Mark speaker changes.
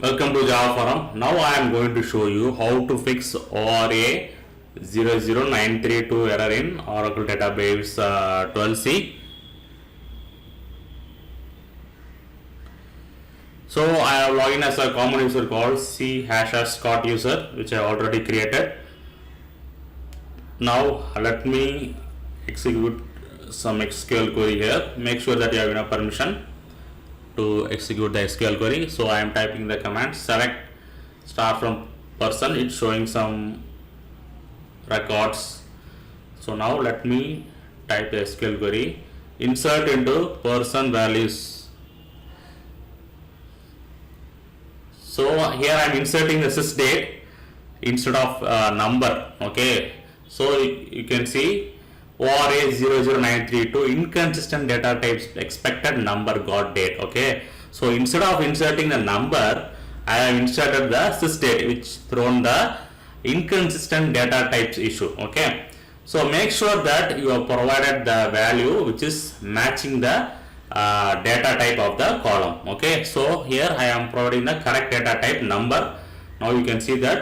Speaker 1: Welcome to Java Forum. Now I am going to show you how to fix ORA-00932 error in Oracle Database 12c. So I have logged in as a common user called c#scott user, which I already created. Now let me execute some SQL query here. Make sure that you have enough permission to execute the SQL query. So I am typing the command select start from person. It's showing some records. So now let me type the SQL query. Insert into person values. So here I am inserting the sys date instead of number. Okay, so you can see ORA-00932 inconsistent data types expected number got date. Okay, so instead of inserting the number, I have inserted the sys date, which thrown the inconsistent data types issue. Okay, so make sure that you have provided the value which is matching the data type of the column. Okay, so here I am providing the correct data type number. Now you can see that